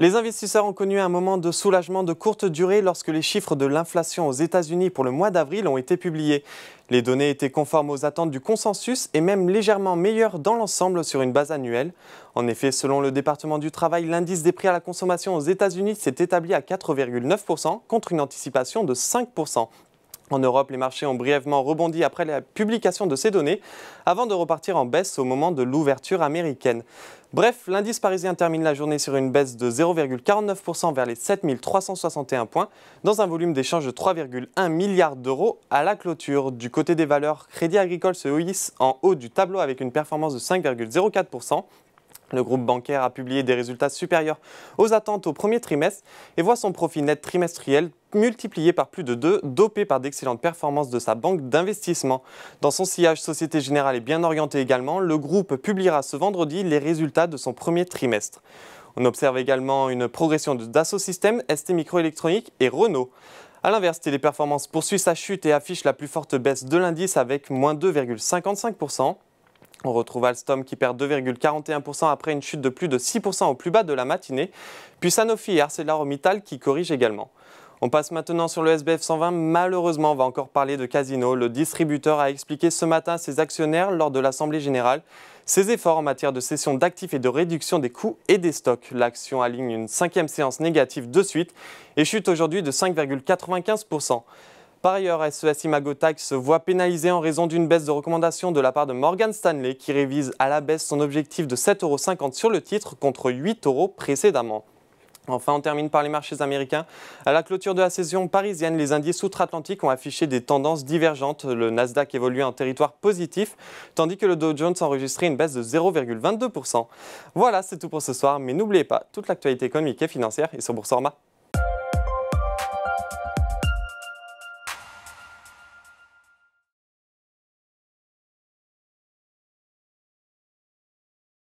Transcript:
Les investisseurs ont connu un moment de soulagement de courte durée lorsque les chiffres de l'inflation aux États-Unis pour le mois d'avril ont été publiés. Les données étaient conformes aux attentes du consensus et même légèrement meilleures dans l'ensemble sur une base annuelle. En effet, selon le département du travail, l'indice des prix à la consommation aux États-Unis s'est établi à 4,9% contre une anticipation de 5%. En Europe, les marchés ont brièvement rebondi après la publication de ces données, avant de repartir en baisse au moment de l'ouverture américaine. Bref, l'indice parisien termine la journée sur une baisse de 0,49% vers les 7 361 points, dans un volume d'échange de 3,1 milliards d'euros à la clôture. Du côté des valeurs, Crédit Agricole se hisse en haut du tableau avec une performance de 5,04%. Le groupe bancaire a publié des résultats supérieurs aux attentes au premier trimestre et voit son profit net trimestriel multiplié par plus de 2, dopé par d'excellentes performances de sa banque d'investissement. Dans son sillage, Société Générale est bien orientée également. Le groupe publiera ce vendredi les résultats de son premier trimestre. On observe également une progression de Dassault Systèmes, ST Microélectronique et Renault. A l'inverse, Téléperformance poursuit sa chute et affiche la plus forte baisse de l'indice avec moins 2,55%. On retrouve Alstom qui perd 2,41% après une chute de plus de 6% au plus bas de la matinée, puis Sanofi et ArcelorMittal qui corrigent également. On passe maintenant sur le SBF 120. Malheureusement, on va encore parler de Casino. Le distributeur a expliqué ce matin à ses actionnaires lors de l'Assemblée générale ses efforts en matière de cession d'actifs et de réduction des coûts et des stocks. L'action aligne une 5e séance négative de suite et chute aujourd'hui de 5,95%. Par ailleurs, SES-imagotag Tax se voit pénalisé en raison d'une baisse de recommandation de la part de Morgan Stanley qui révise à la baisse son objectif de 7,50 € sur le titre contre 8 € précédemment. Enfin, on termine par les marchés américains. À la clôture de la session parisienne, les indices outre-Atlantique ont affiché des tendances divergentes. Le Nasdaq évoluait en territoire positif, tandis que le Dow Jones enregistrait une baisse de 0,22%. Voilà, c'est tout pour ce soir, mais n'oubliez pas, toute l'actualité économique et financière est sur Boursorama.